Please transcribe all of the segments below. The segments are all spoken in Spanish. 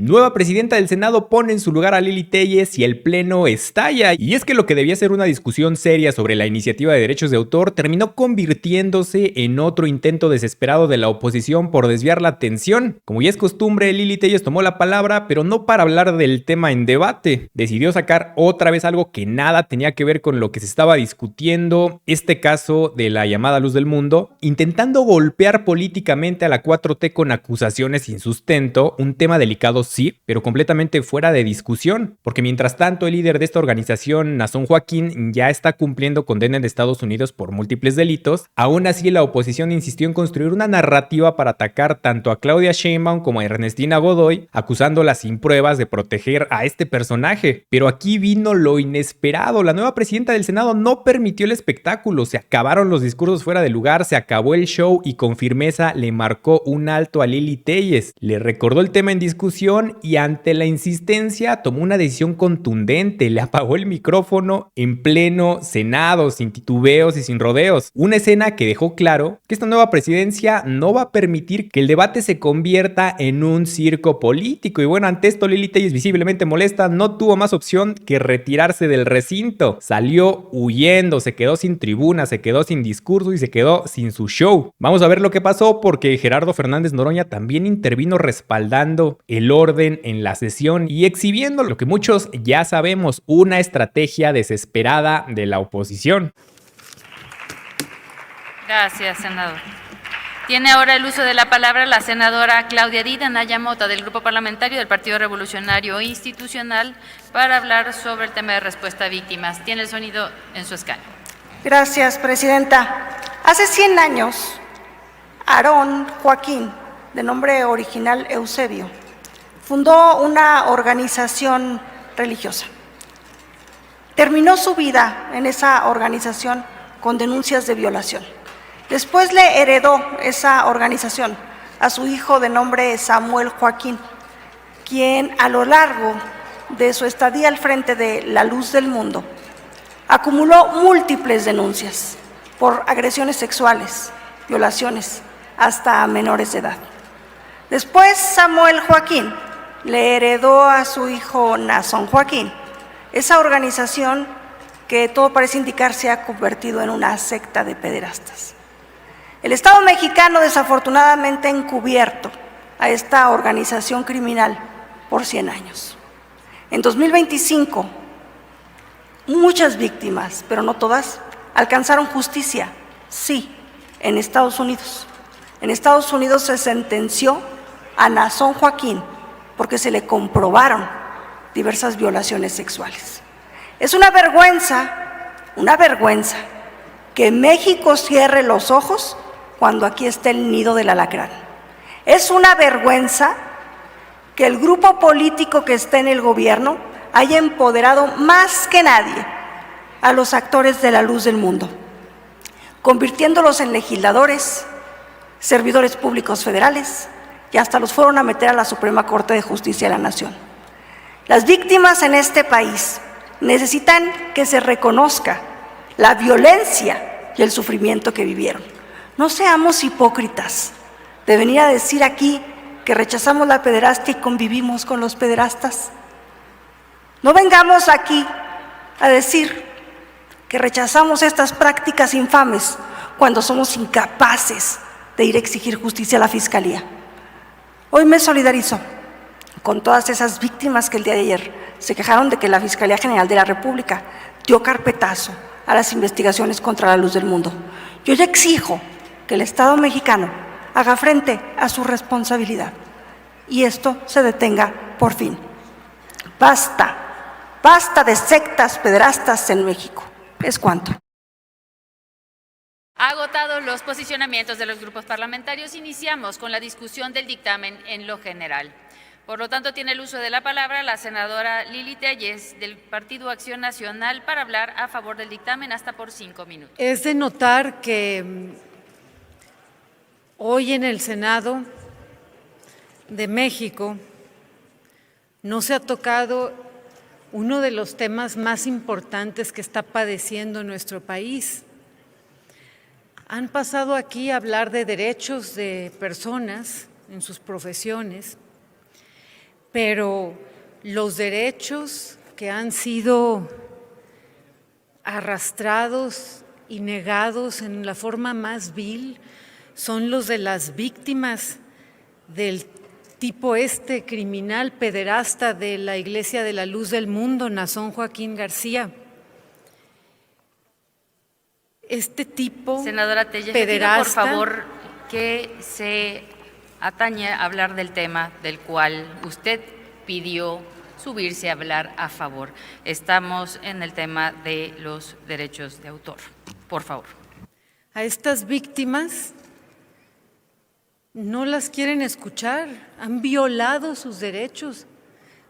Nueva presidenta del Senado pone en su lugar a Lili Téllez y el pleno estalla. Y es que lo que debía ser una discusión seria sobre la iniciativa de derechos de autor terminó convirtiéndose en otro intento desesperado de la oposición por desviar la atención. Como ya es costumbre, Lili Téllez tomó la palabra, pero no para hablar del tema en debate. Decidió sacar otra vez algo que nada tenía que ver con lo que se estaba discutiendo, este caso de la llamada Luz del Mundo, intentando golpear políticamente a la 4T con acusaciones sin sustento, un tema delicado sí, pero completamente fuera de discusión, porque mientras tanto el líder de esta organización, Naasón Joaquín, ya está cumpliendo condena en Estados Unidos por múltiples delitos. Aún así, la oposición insistió en construir una narrativa para atacar tanto a Claudia Sheinbaum como a Ernestina Godoy, acusándola sin pruebas de proteger a este personaje. Pero aquí vino lo inesperado. La nueva presidenta del Senado no permitió el espectáculo, se acabaron los discursos fuera de lugar, se acabó el show y con firmeza le marcó un alto a Lili Téllez. Le recordó el tema en discusión y ante la insistencia tomó una decisión contundente, le apagó el micrófono en pleno Senado, sin titubeos y sin rodeos. Una escena que dejó claro que esta nueva presidencia no va a permitir que el debate se convierta en un circo político. Y bueno, ante esto Lili Téllez, visiblemente molesta, no tuvo más opción que retirarse del recinto. Salió huyendo, se quedó sin tribuna, se quedó sin discurso y se quedó sin su show. Vamos a ver lo que pasó porque Gerardo Fernández Noroña también intervino respaldando el orden en la sesión y exhibiendo lo que muchos ya sabemos, una estrategia desesperada de la oposición. Gracias, senador. Tiene ahora el uso de la palabra la senadora Claudia Dida Anaya Mota, del Grupo Parlamentario del Partido Revolucionario Institucional, para hablar sobre el tema de respuesta a víctimas. Tiene el sonido en su escaño. Gracias, presidenta. Hace 100 años, Aarón Joaquín, de nombre original Eusebio, fundó una organización religiosa. Terminó su vida en esa organización con denuncias de violación. Después le heredó esa organización a su hijo de nombre Samuel Joaquín, quien a lo largo de su estadía al frente de la Luz del Mundo acumuló múltiples denuncias por agresiones sexuales, violaciones, hasta a menores de edad. Después Samuel Joaquín le heredó a su hijo Naasón Joaquín esa organización que todo parece indicar se ha convertido en una secta de pederastas. El Estado mexicano desafortunadamente ha encubierto a esta organización criminal por 100 años. En 2025, muchas víctimas, pero no todas, alcanzaron justicia, sí, en Estados Unidos. En Estados Unidos se sentenció a Naasón Joaquín porque se le comprobaron diversas violaciones sexuales. Es una vergüenza que México cierre los ojos cuando aquí está el nido del alacrán. Es una vergüenza que el grupo político que está en el gobierno haya empoderado más que nadie a los actores de la Luz del Mundo, convirtiéndolos en legisladores, servidores públicos federales, y hasta los fueron a meter a la Suprema Corte de Justicia de la Nación. Las víctimas en este país necesitan que se reconozca la violencia y el sufrimiento que vivieron. No seamos hipócritas de venir a decir aquí que rechazamos la pederastia y convivimos con los pederastas. No vengamos aquí a decir que rechazamos estas prácticas infames cuando somos incapaces de ir a exigir justicia a la Fiscalía. Hoy me solidarizo con todas esas víctimas que el día de ayer se quejaron de que la Fiscalía General de la República dio carpetazo a las investigaciones contra la Luz del Mundo. Yo ya exijo que el Estado mexicano haga frente a su responsabilidad y esto se detenga por fin. Basta de sectas pederastas en México. Es cuanto. Agotados los posicionamientos de los grupos parlamentarios, iniciamos con la discusión del dictamen en lo general. Por lo tanto, tiene el uso de la palabra la senadora Lili Téllez, del Partido Acción Nacional, para hablar a favor del dictamen hasta por 5 minutos. Es de notar que hoy en el Senado de México no se ha tocado uno de los temas más importantes que está padeciendo nuestro país. Han pasado aquí a hablar de derechos de personas en sus profesiones, pero los derechos que han sido arrastrados y negados en la forma más vil son los de las víctimas del tipo criminal pederasta de la Iglesia de la Luz del Mundo, Nazón Joaquín García. Este tipo senadora Telles, pederasta, pido por favor que se atañe a hablar del tema del cual usted pidió subirse a hablar a favor. Estamos en el tema de los derechos de autor. Por favor. A estas víctimas no las quieren escuchar, han violado sus derechos.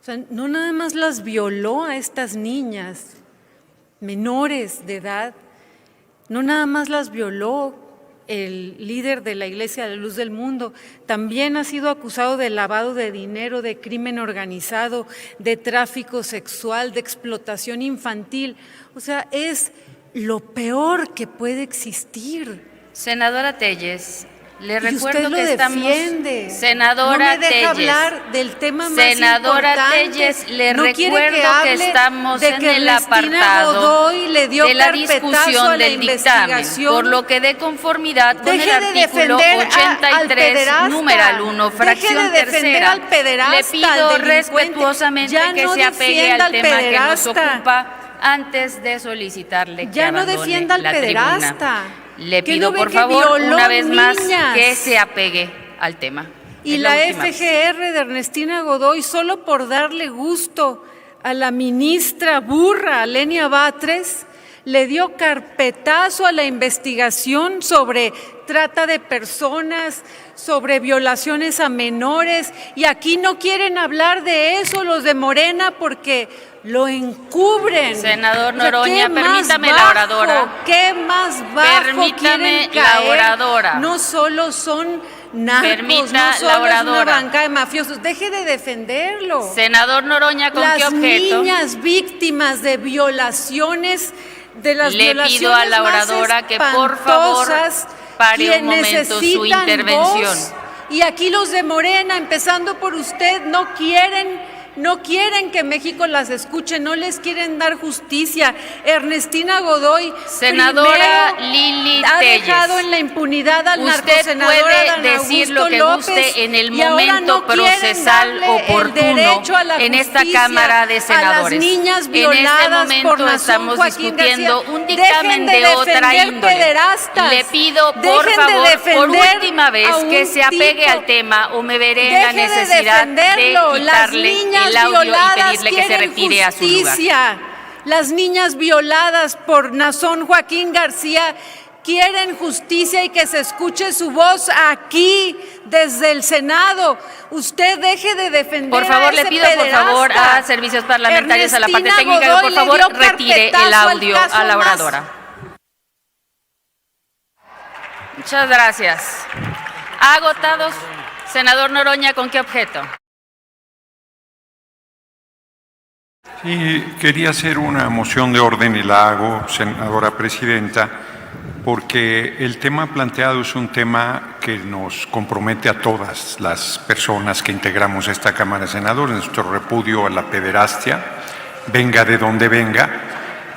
O sea, no nada más las violó a estas niñas menores de edad, no nada más las violó el líder de la Iglesia de la Luz del Mundo, también ha sido acusado de lavado de dinero, de crimen organizado, de tráfico sexual, de explotación infantil. O sea, es lo peor que puede existir. Senadora Telles, le Y recuerdo usted lo que estamos… defiende. Senadora no me deja Telles, hablar del tema más senadora importante. Telles, le No quiere recuerdo que hable estamos de en que el Ernestina apartado Godoy le dio de la carpetazo a discusión la del dictamen, investigación. por lo que de conformidad con Deje el de artículo defender al 83, pederasta. numeral 1, fracción Deje de defender tercera, al pederasta, le pido al delincuente. respetuosamente Ya que no se apegue defienda al al tema que nos pederasta. ocupa antes de solicitarle que Ya no abandone defienda al la pederasta. tribuna. Le ¿Que pido no ve por que favor violó una vez más niñas? que se apegue al tema. Y Es la última vez. FGR de Ernestina Godoy, solo por darle gusto a la ministra burra, Lenia Batres, le dio carpetazo a la investigación sobre trata de personas, sobre violaciones a menores, y aquí no quieren hablar de eso los de Morena porque lo encubren. Senador O sea, Noroña, ¿qué más permítame la bajo? oradora. ¿Qué más bajo Permítame quieren la caer? oradora. No solo son narcos, Permita no solo la es una oradora. banca de mafiosos. Deje de defenderlo. Senador Noroña, ¿con qué Las objeto? niñas víctimas de violaciones, de las Le violaciones pido a la oradora más que por favor espantosas, pare un quien momento su necesitan intervención. voz. Y aquí los de Morena, empezando por usted, no quieren que México las escuche, no les quieren dar justicia. Ernestina Godoy, Senadora primero, Lili ha Telles, dejado en la impunidad al usted narcosenador puede Adán decir Augusto lo que López, guste en el y ahora momento no quieren procesal darle el oportuno derecho a la en esta justicia Cámara de Senadores. A las niñas En violadas este momento por Nazón estamos Joaquín discutiendo García. un dictamen Dejen de otra defender índole. pederastas. Le pido por Dejen de favor, por defender última vez, a un que se apegue tipo. al tema o me veré en la Deje de necesidad de defenderlo. Las quitarle niñas el audio y violadas pedirle que se quieren retire a su lugar. justicia. Las niñas violadas por Nazón Joaquín García quieren justicia y que se escuche su voz aquí desde el Senado. Usted deje de defender Por favor, a le ese pido por favor pederasta. a servicios parlamentarios, a la parte Ernestina técnica, que Godoy por le favor dio retire el carpetazo al audio caso a la más. oradora. Muchas gracias. Agotados. Senador Noroña, ¿con qué objeto? Sí, quería hacer una moción de orden y la hago, senadora presidenta, porque el tema planteado es un tema que nos compromete a todas las personas que integramos esta Cámara de Senadores, nuestro repudio a la pederastia, venga de donde venga.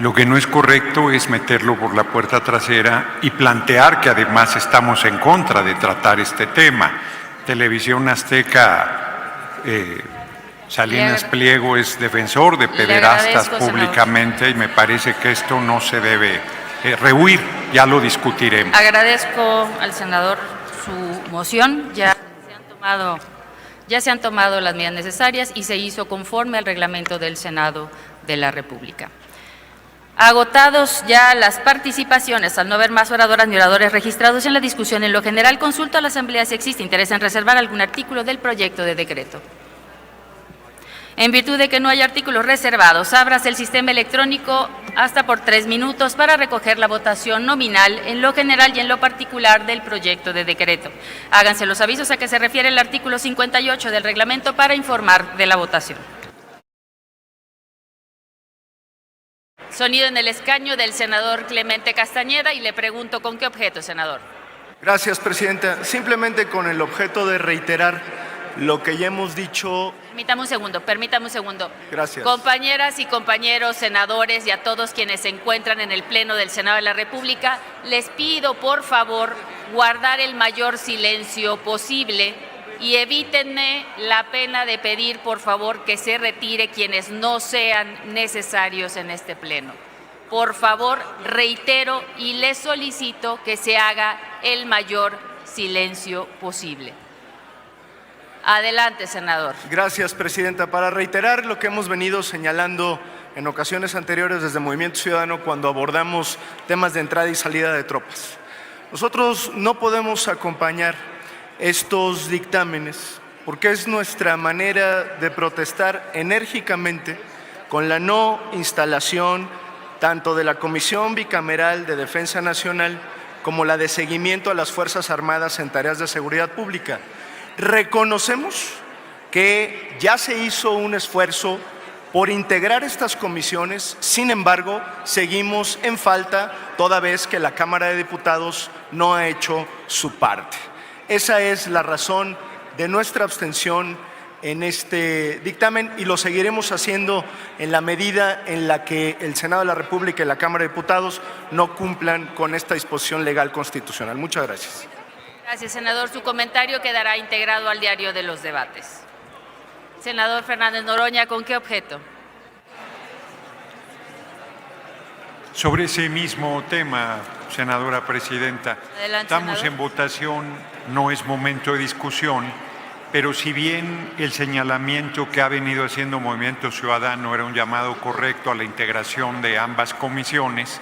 Lo que no es correcto es meterlo por la puerta trasera y plantear que además estamos en contra de tratar este tema. Televisión Azteca, Salinas Pliego es defensor de pederastas públicamente, y me parece que esto no se debe rehuir, ya lo discutiremos. Agradezco al senador su moción, ya se han tomado las medidas necesarias y se hizo conforme al reglamento del Senado de la República. Agotados ya las participaciones, al no haber más oradoras ni oradores registrados en la discusión en lo general, consulto a la Asamblea si existe interés en reservar algún artículo del proyecto de decreto. En virtud de que no hay artículos reservados, ábrase el sistema electrónico hasta por 3 minutos para recoger la votación nominal en lo general y en lo particular del proyecto de decreto. Háganse los avisos a que se refiere el artículo 58 del reglamento para informar de la votación. Sonido en el escaño del senador Clemente Castañeda y le pregunto con qué objeto, senador. Gracias, presidenta. Simplemente con el objeto de reiterar lo que ya hemos dicho. Permítame un segundo. Gracias. Compañeras y compañeros senadores y a todos quienes se encuentran en el Pleno del Senado de la República, les pido por favor guardar el mayor silencio posible y evítenme la pena de pedir por favor que se retire quienes no sean necesarios en este Pleno. Por favor, reitero y les solicito que se haga el mayor silencio posible. Adelante, senador. Gracias, presidenta. Para reiterar lo que hemos venido señalando en ocasiones anteriores desde Movimiento Ciudadano cuando abordamos temas de entrada y salida de tropas. Nosotros no podemos acompañar estos dictámenes porque es nuestra manera de protestar enérgicamente con la no instalación tanto de la Comisión Bicameral de Defensa Nacional como la de seguimiento a las Fuerzas Armadas en tareas de seguridad pública. Reconocemos que ya se hizo un esfuerzo por integrar estas comisiones, sin embargo, seguimos en falta toda vez que la Cámara de Diputados no ha hecho su parte. Esa es la razón de nuestra abstención en este dictamen y lo seguiremos haciendo en la medida en la que el Senado de la República y la Cámara de Diputados no cumplan con esta disposición legal constitucional. Muchas gracias. Gracias, senador. Su comentario quedará integrado al diario de los debates. Senador Fernández Noroña, ¿con qué objeto? Sobre ese mismo tema, senadora presidenta. Adelante, estamos senador. en votación, no es momento de discusión, pero si bien el señalamiento que ha venido haciendo Movimiento Ciudadano era un llamado correcto a la integración de ambas comisiones,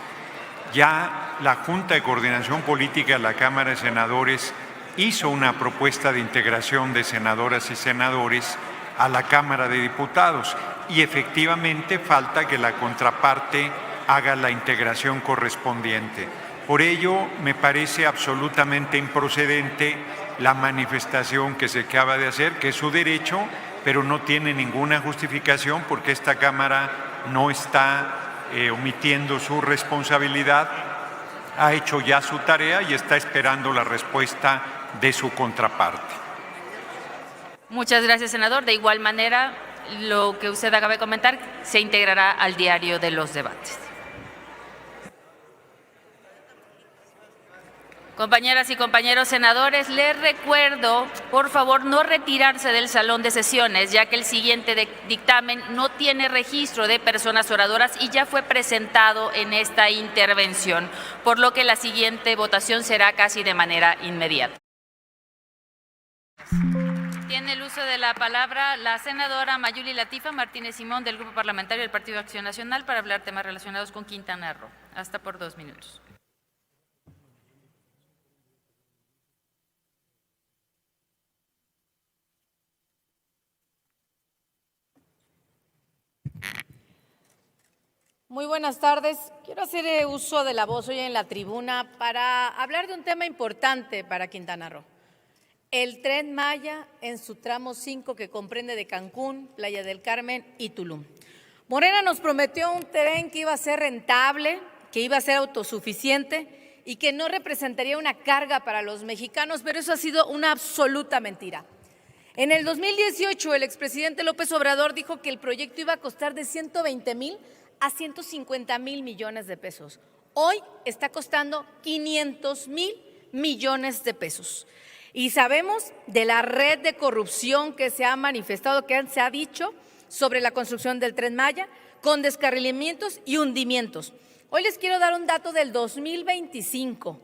ya la Junta de Coordinación Política de la Cámara de Senadores hizo una propuesta de integración de senadoras y senadores a la Cámara de Diputados y efectivamente falta que la contraparte haga la integración correspondiente. Por ello, me parece absolutamente improcedente la manifestación que se acaba de hacer, que es su derecho, pero no tiene ninguna justificación porque esta Cámara no está omitiendo su responsabilidad, ha hecho ya su tarea y está esperando la respuesta de su contraparte. Muchas gracias, senador. De igual manera, lo que usted acaba de comentar se integrará al diario de los debates. Compañeras y compañeros senadores, les recuerdo, por favor, no retirarse del salón de sesiones, ya que el siguiente dictamen no tiene registro de personas oradoras y ya fue presentado en esta intervención, por lo que la siguiente votación será casi de manera inmediata. Tiene el uso de la palabra la senadora Mayuli Latifa Martínez Simón del Grupo Parlamentario del Partido Acción Nacional para hablar temas relacionados con Quintana Roo. Hasta por 2 minutos. Muy buenas tardes. Quiero hacer uso de la voz hoy en la tribuna para hablar de un tema importante para Quintana Roo. El Tren Maya en su tramo 5 que comprende de Cancún, Playa del Carmen y Tulum. Morena nos prometió un tren que iba a ser rentable, que iba a ser autosuficiente y que no representaría una carga para los mexicanos, pero eso ha sido una absoluta mentira. En el 2018 el expresidente López Obrador dijo que el proyecto iba a costar de 120,000 a 150,000 millones de pesos. Hoy está costando 500,000 millones de pesos. Y sabemos de la red de corrupción que se ha manifestado, que se ha dicho sobre la construcción del Tren Maya, con descarrilamientos y hundimientos. Hoy les quiero dar un dato del 2025.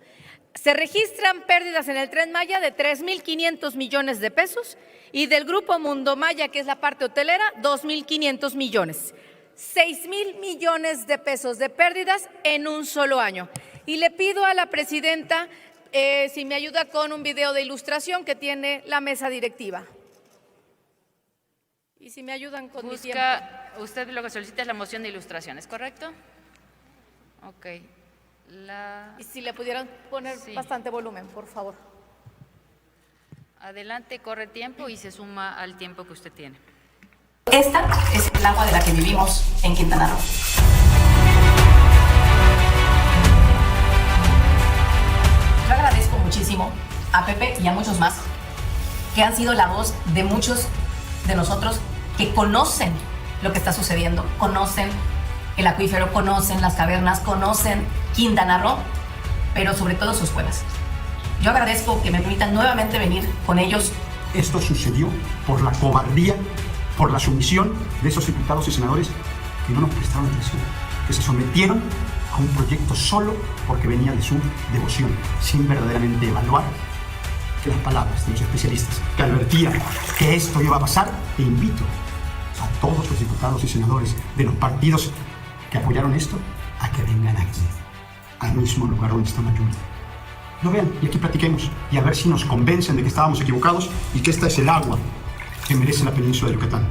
Se registran pérdidas en el Tren Maya de 3,500 millones de pesos y del Grupo Mundo Maya, que es la parte hotelera, 2,500 millones. 6,000 millones de pesos de pérdidas en un solo año. Y le pido a la presidenta si me ayuda con un video de ilustración que tiene la mesa directiva. Y si me ayudan con mi tiempo. Usted lo que solicita es la moción de ilustraciones, ¿correcto? Ok. Y si le pudieran poner bastante volumen, por favor. Adelante, corre tiempo y se suma al tiempo que usted tiene. Esta es el agua de la que vivimos en Quintana Roo. Yo agradezco muchísimo a Pepe y a muchos más que han sido la voz de muchos de nosotros que conocen lo que está sucediendo, conocen el acuífero, conocen las cavernas, conocen Quintana Roo, pero sobre todo sus cuevas. Yo agradezco que me permitan nuevamente venir con ellos. Esto sucedió por la cobardía, por la sumisión de esos diputados y senadores que no nos prestaron atención, que se sometieron a un proyecto solo porque venía de su devoción, sin verdaderamente evaluar que las palabras de los especialistas que advertían que esto iba a pasar. Te invito a todos los diputados y senadores de los partidos que apoyaron esto a que vengan aquí, al mismo lugar donde está Mayún. Lo vean y aquí platiquemos y a ver si nos convencen de que estábamos equivocados y que esta es el agua que merece la península de Yucatán.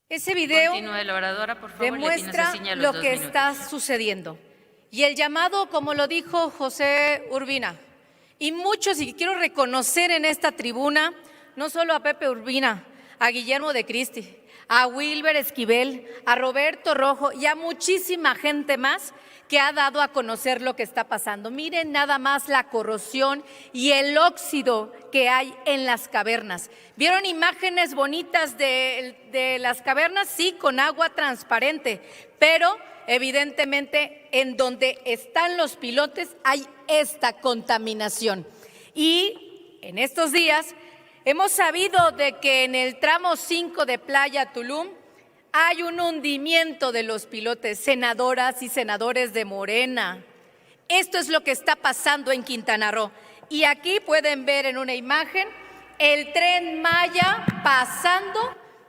Ese video por favor, demuestra lo que está sucediendo. Y el llamado, como lo dijo José Urbina, y muchos, y quiero reconocer en esta tribuna, no solo a Pepe Urbina, a Guillermo de Cristi, a Wilber Esquivel, a Roberto Rojo y a muchísima gente más que ha dado a conocer lo que está pasando. Miren nada más la corrosión y el óxido que hay en las cavernas. ¿Vieron imágenes bonitas de las cavernas? Sí, con agua transparente, pero evidentemente en donde están los pilotes hay esta contaminación. Y en estos días hemos sabido de que en el tramo 5 de Playa Tulum hay un hundimiento de los pilotes, senadoras y senadores de Morena. Esto es lo que está pasando en Quintana Roo. Y aquí pueden ver en una imagen el Tren Maya pasando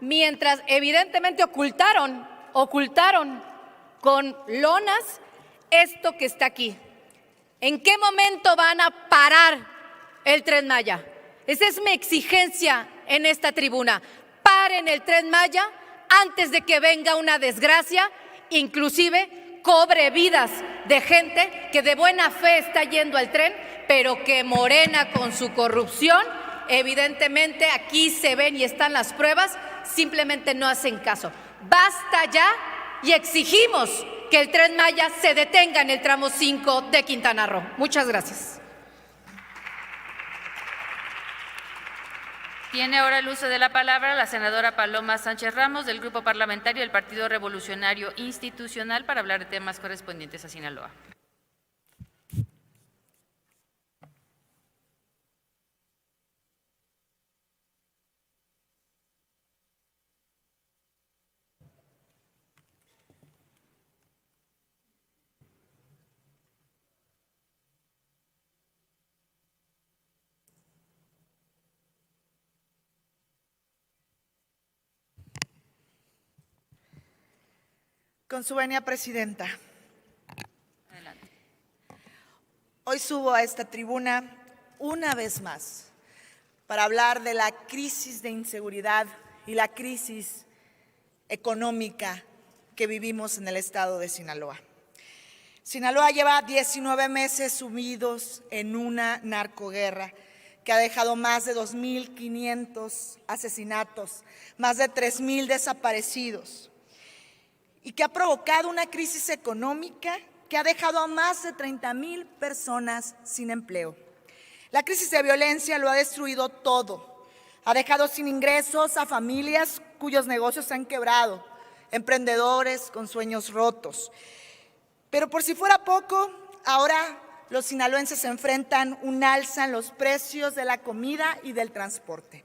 mientras evidentemente ocultaron con lonas esto que está aquí. ¿En qué momento van a parar el Tren Maya? Esa es mi exigencia en esta tribuna. Paren el Tren Maya antes de que venga una desgracia, inclusive cobre vidas de gente que de buena fe está yendo al tren, pero que Morena con su corrupción, evidentemente aquí se ven y están las pruebas, simplemente no hacen caso. Basta ya y exigimos que el Tren Maya se detenga en el tramo 5 de Quintana Roo. Muchas gracias. Tiene ahora el uso de la palabra la senadora Paloma Sánchez Ramos del Grupo Parlamentario del Partido Revolucionario Institucional para hablar de temas correspondientes a Sinaloa. Con su venia, presidenta. Adelante. Hoy subo a esta tribuna una vez más para hablar de la crisis de inseguridad y la crisis económica que vivimos en el estado de Sinaloa. Sinaloa lleva 19 meses sumidos en una narcoguerra que ha dejado más de 2.500 asesinatos, más de 3.000 desaparecidos, y que ha provocado una crisis económica que ha dejado a más de 30,000 personas sin empleo. La crisis de violencia lo ha destruido todo. Ha dejado sin ingresos a familias cuyos negocios han quebrado, emprendedores con sueños rotos. Pero por si fuera poco, ahora los sinaloenses enfrentan un alza en los precios de la comida y del transporte.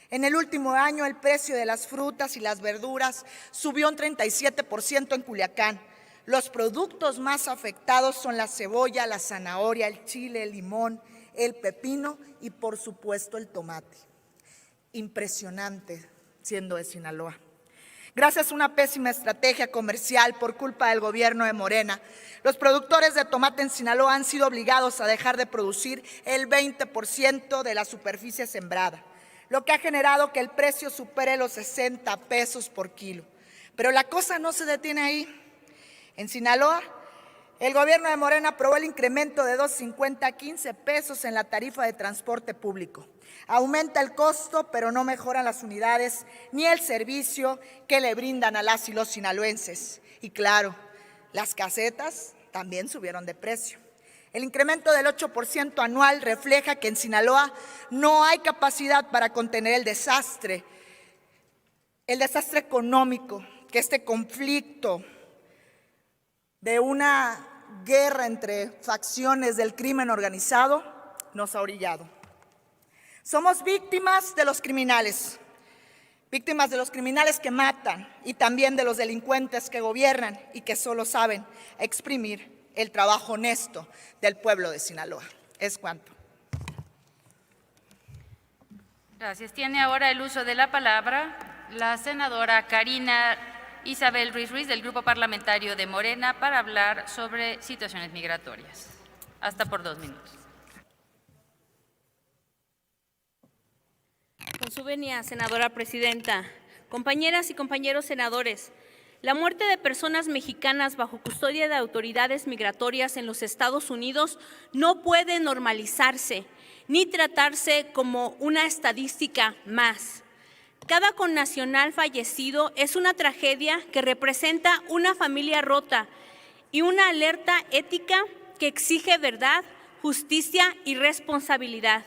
En el último año, el precio de las frutas y las verduras subió un 37% en Culiacán. Los productos más afectados son la cebolla, la zanahoria, el chile, el limón, el pepino y, por supuesto, el tomate. Impresionante, siendo de Sinaloa. Gracias a una pésima estrategia comercial por culpa del gobierno de Morena, los productores de tomate en Sinaloa han sido obligados a dejar de producir el 20% de la superficie sembrada, lo que ha generado que el precio supere los 60 pesos por kilo. Pero la cosa no se detiene ahí. En Sinaloa, el gobierno de Morena aprobó el incremento de 2.50 a 15 pesos en la tarifa de transporte público. Aumenta el costo, pero no mejoran las unidades ni el servicio que le brindan a las y los sinaloenses. Y claro, las casetas también subieron de precio. El incremento del 8% anual refleja que en Sinaloa no hay capacidad para contener el desastre económico que este conflicto de una guerra entre facciones del crimen organizado nos ha orillado. Somos víctimas de los criminales que matan y también de los delincuentes que gobiernan y que solo saben exprimir el trabajo honesto del pueblo de Sinaloa. Es cuanto. Gracias. Tiene ahora el uso de la palabra la senadora Karina Isabel Ruiz Ruiz del Grupo Parlamentario de Morena para hablar sobre situaciones migratorias. Hasta por 2 minutos. Con su venia, senadora presidenta, compañeras y compañeros senadores, la muerte de personas mexicanas bajo custodia de autoridades migratorias en los Estados Unidos no puede normalizarse ni tratarse como una estadística más. Cada connacional fallecido es una tragedia que representa una familia rota y una alerta ética que exige verdad, justicia y responsabilidad.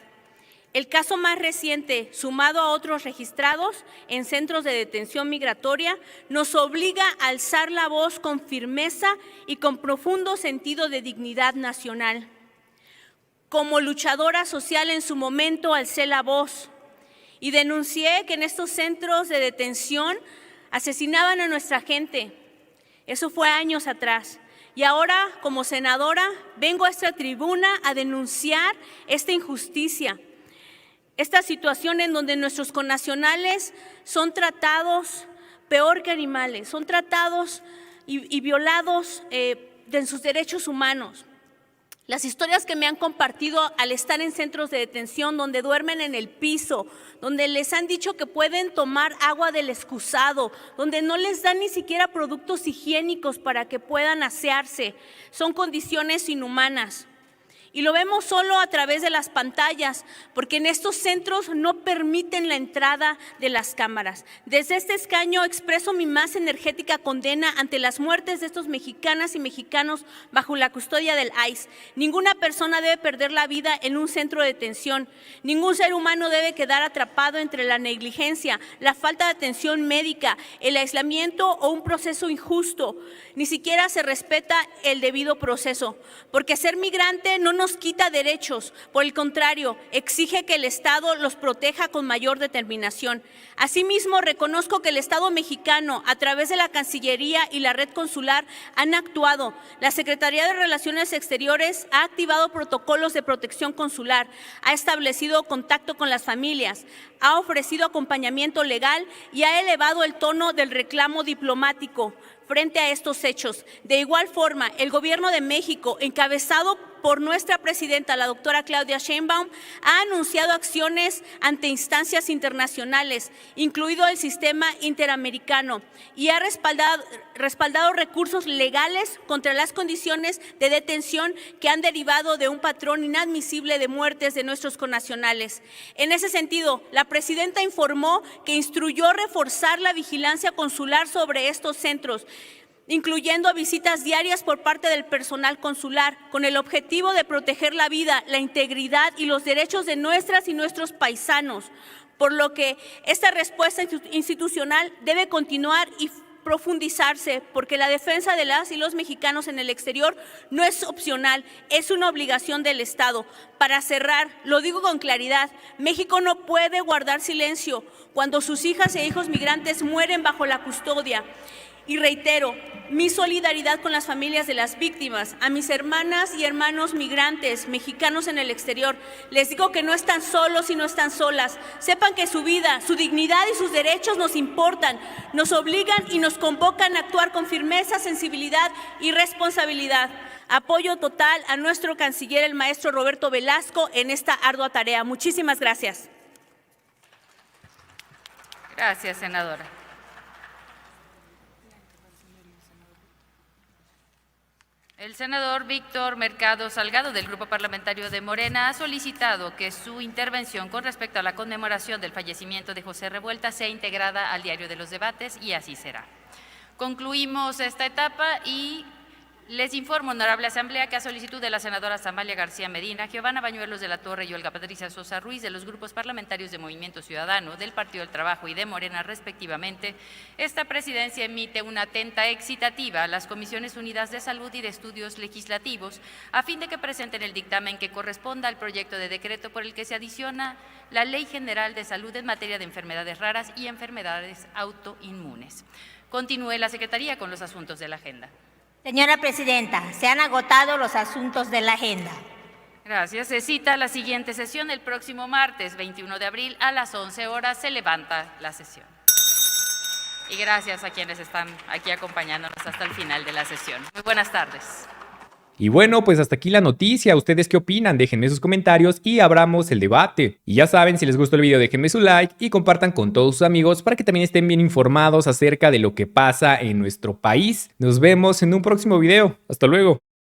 El caso más reciente, sumado a otros registrados en centros de detención migratoria, nos obliga a alzar la voz con firmeza y con profundo sentido de dignidad nacional. Como luchadora social en su momento alcé la voz y denuncié que en estos centros de detención asesinaban a nuestra gente. Eso fue años atrás. Y ahora, como senadora, vengo a esta tribuna a denunciar esta injusticia. Esta situación en donde nuestros connacionales son tratados peor que animales, son tratados y violados de sus derechos humanos. Las historias que me han compartido al estar en centros de detención donde duermen en el piso, donde les han dicho que pueden tomar agua del excusado, donde no les dan ni siquiera productos higiénicos para que puedan asearse, son condiciones inhumanas. Y lo vemos solo a través de las pantallas, porque en estos centros no permiten la entrada de las cámaras. Desde este escaño expreso mi más enérgica condena ante las muertes de estos mexicanas y mexicanos bajo la custodia del ICE. Ninguna persona debe perder la vida en un centro de detención. Ningún ser humano debe quedar atrapado entre la negligencia, la falta de atención médica, el aislamiento o un proceso injusto. Ni siquiera se respeta el debido proceso, porque ser migrante no nos quita derechos, por el contrario, exige que el Estado los proteja con mayor determinación. Asimismo, reconozco que el Estado mexicano, a través de la Cancillería y la red consular, han actuado. La Secretaría de Relaciones Exteriores ha activado protocolos de protección consular, ha establecido contacto con las familias, ha ofrecido acompañamiento legal y ha elevado el tono del reclamo diplomático frente a estos hechos. De igual forma, el Gobierno de México, encabezado por nuestra presidenta, la doctora Claudia Sheinbaum, ha anunciado acciones ante instancias internacionales, incluido el sistema interamericano, y ha respaldado recursos legales contra las condiciones de detención que han derivado de un patrón inadmisible de muertes de nuestros connacionales. En ese sentido, la presidenta informó que instruyó reforzar la vigilancia consular sobre estos centros, incluyendo visitas diarias por parte del personal consular, con el objetivo de proteger la vida, la integridad y los derechos de nuestras y nuestros paisanos, por lo que esta respuesta institucional debe continuar y profundizarse, porque la defensa de las y los mexicanos en el exterior no es opcional, es una obligación del Estado. Para cerrar, lo digo con claridad, México no puede guardar silencio cuando sus hijas e hijos migrantes mueren bajo la custodia. Y reitero mi solidaridad con las familias de las víctimas, a mis hermanas y hermanos migrantes mexicanos en el exterior. Les digo que no están solos y no están solas. Sepan que su vida, su dignidad y sus derechos nos importan, nos obligan y nos convocan a actuar con firmeza, sensibilidad y responsabilidad. Apoyo total a nuestro canciller, el maestro Roberto Velasco, en esta ardua tarea. Muchísimas gracias. Gracias, senadora. El senador Víctor Mercado Salgado, del Grupo Parlamentario de Morena, ha solicitado que su intervención con respecto a la conmemoración del fallecimiento de José Revuelta sea integrada al diario de los debates, y así será. Concluimos esta etapa y Les informo, honorable Asamblea, que a solicitud de la senadora Amalia García Medina, Giovanna Bañuelos de la Torre y Olga Patricia Sosa Ruiz, de los grupos parlamentarios de Movimiento Ciudadano, del Partido del Trabajo y de Morena, respectivamente, esta presidencia emite una atenta excitativa a las Comisiones Unidas de Salud y de Estudios Legislativos, a fin de que presenten el dictamen que corresponda al proyecto de decreto por el que se adiciona la Ley General de Salud en materia de enfermedades raras y enfermedades autoinmunes. Continúe la Secretaría con los asuntos de la agenda. Señora Presidenta, se han agotado los asuntos de la agenda. Gracias. Se cita la siguiente sesión el próximo martes 21 de abril a las 11 horas. Se levanta la sesión. Y gracias a quienes están aquí acompañándonos hasta el final de la sesión. Muy buenas tardes. Y bueno, pues hasta aquí la noticia. ¿Ustedes qué opinan? Déjenme sus comentarios y abramos el debate. Y ya saben, si les gustó el video, déjenme su like y compartan con todos sus amigos para que también estén bien informados acerca de lo que pasa en nuestro país. Nos vemos en un próximo video. Hasta luego.